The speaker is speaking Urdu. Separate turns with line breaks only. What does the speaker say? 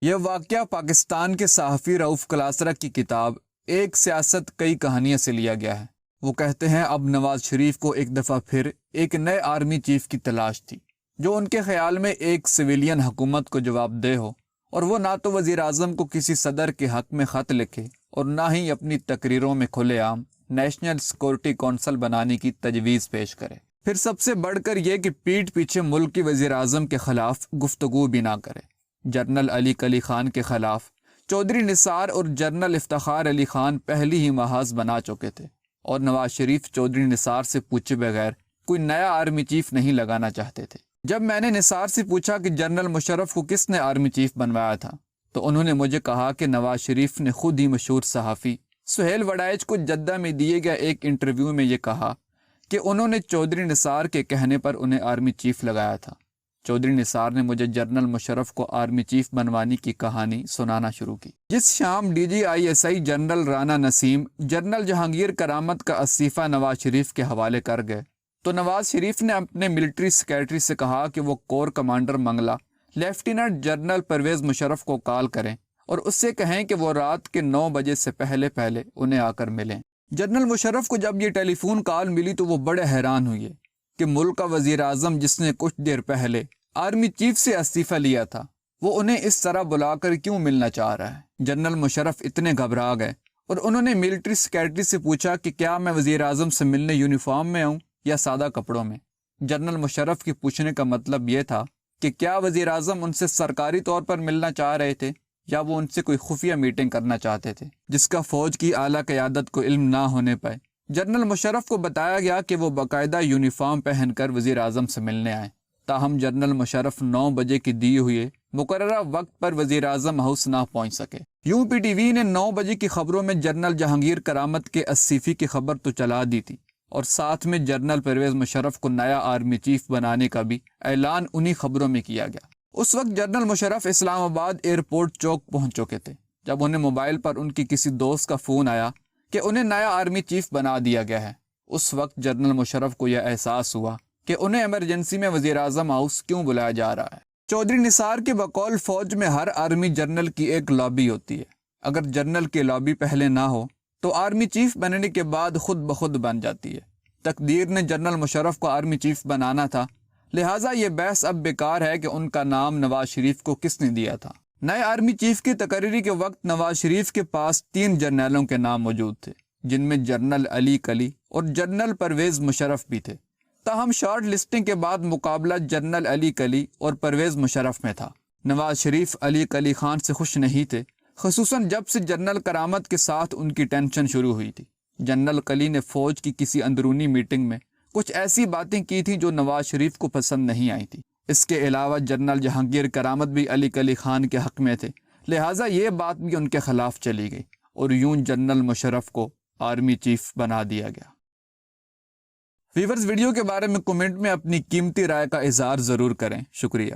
یہ واقعہ پاکستان کے صحافی رؤف کلاسرا کی کتاب ایک سیاست کئی کہانیاں سے لیا گیا ہے۔ وہ کہتے ہیں اب نواز شریف کو ایک دفعہ پھر ایک نئے آرمی چیف کی تلاش تھی جو ان کے خیال میں ایک سویلین حکومت کو جواب دہ ہو، اور وہ نہ تو وزیر اعظم کو کسی صدر کے حق میں خط لکھے اور نہ ہی اپنی تقریروں میں کھلے عام نیشنل سیکورٹی کونسل بنانے کی تجویز پیش کرے، پھر سب سے بڑھ کر یہ کہ پیٹھ پیچھے ملک کی وزیر اعظم کے خلاف گفتگو بھی نہ کرے۔ جنرل علی کلی خان کے خلاف چودھری نثار اور جنرل افتخار علی خان پہلی ہی محاذ بنا چکے تھے، اور نواز شریف چودھری نثار سے پوچھے بغیر کوئی نیا آرمی چیف نہیں لگانا چاہتے تھے۔ جب میں نے نثار سے پوچھا کہ جنرل مشرف کو کس نے آرمی چیف بنوایا تھا، تو انہوں نے مجھے کہا کہ نواز شریف نے خود ہی مشہور صحافی سہیل وڈائچ کو جدہ میں دیے گئے ایک انٹرویو میں یہ کہا کہ انہوں نے چودھری نثار کے کہنے پر انہیں آرمی چیف لگایا تھا۔ چودھری نثار نے مجھے جنرل مشرف کو آرمی چیف بنوانے کی کہانی سنانا شروع کی۔ جس شام D G I S I general Rana Naseem general Jahangir Karamat کا استعفیٰ نواز شریف کے حوالے کر گئے، تو نواز شریف نے اپنے ملٹری سیکریٹری سے کہا کہ وہ corps commander Mangla lieutenant general Pervez Musharraf کو کال کریں اور اس سے کہیں کہ وہ رات کے 9 بجے سے پہلے انہیں آ کر ملیں۔ جنرل مشرف کو جب یہ ٹیلی فون کال ملی تو وہ بڑے حیران ہوئے کہ ملک کا وزیر اعظم جس نے کچھ دیر پہلے آرمی چیف سے استعفیٰ لیا تھا، وہ انہیں اس طرح بلا کر کیوں ملنا چاہ رہا ہے۔ جنرل مشرف اتنے گھبرا گئے اور انہوں نے ملٹری سیکریٹری سے پوچھا کہ کیا میں وزیر اعظم سے ملنے یونیفارم میں آؤں یا سادہ کپڑوں میں۔ جنرل مشرف کی پوچھنے کا مطلب یہ تھا کہ کیا وزیر اعظم ان سے سرکاری طور پر ملنا چاہ رہے تھے یا وہ ان سے کوئی خفیہ میٹنگ کرنا چاہتے تھے، جس کا فوج کی اعلیٰ قیادت کو علم نہ ہونے پائے۔ جنرل مشرف کو بتایا گیا کہ وہ باقاعدہ یونیفارم پہن کر وزیر اعظم سے ملنے آئے، تاہم جنرل مشرف 9 بجے کی دی ہوئے مقررہ وقت پر وزیر اعظم ہاؤس نہ پہنچ سکے۔ یوں پی ٹی وی نے 9 بجے کی خبروں میں جنرل جہانگیر کرامت کے استعفے کی خبر تو چلا دی تھی، اور ساتھ میں جنرل پرویز مشرف کو نیا آرمی چیف بنانے کا بھی اعلان انہی خبروں میں کیا گیا۔ اس وقت جنرل مشرف اسلام آباد ایئرپورٹ چوک پہنچ چکے تھے جب انہیں موبائل پر ان کی کسی دوست کا فون آیا کہ انہیں نیا آرمی چیف بنا دیا گیا ہے۔ اس وقت جنرل مشرف کو یہ احساس ہوا کہ انہیں ایمرجنسی میں وزیر اعظم ہاؤس کیوں بلایا جا رہا ہے۔ چودھری نثار کے بقول فوج میں ہر آرمی جنرل کی ایک لابی ہوتی ہے، اگر جنرل کی لابی پہلے نہ ہو تو آرمی چیف بننے کے بعد خود بخود بن جاتی ہے۔ تقدیر نے جنرل مشرف کو آرمی چیف بنانا تھا، لہٰذا یہ بحث اب بیکار ہے کہ ان کا نام نواز شریف کو کس نے دیا تھا۔ نئے آرمی چیف کی تقرری کے وقت نواز شریف کے پاس 3 جرنیلوں کے نام موجود تھے، جن میں جنرل علی کلی اور جنرل پرویز مشرف بھی تھے، تاہم شارٹ لسٹنگ کے بعد مقابلہ جنرل علی کلی اور پرویز مشرف میں تھا۔ نواز شریف علی کلی خان سے خوش نہیں تھے، خصوصاً جب سے جنرل کرامت کے ساتھ ان کی ٹینشن شروع ہوئی تھی۔ جنرل کلی نے فوج کی کسی اندرونی میٹنگ میں کچھ ایسی باتیں کی تھیں جو نواز شریف کو پسند نہیں آئی تھی۔ اس کے علاوہ جنرل جہانگیر کرامت بھی علی کلی خان کے حق میں تھے، لہٰذا یہ بات بھی ان کے خلاف چلی گئی، اور یوں جنرل مشرف کو آرمی چیف بنا دیا گیا۔ ویورز، ویڈیو کے بارے میں کمنٹ میں اپنی قیمتی رائے کا اظہار ضرور کریں۔ شکریہ۔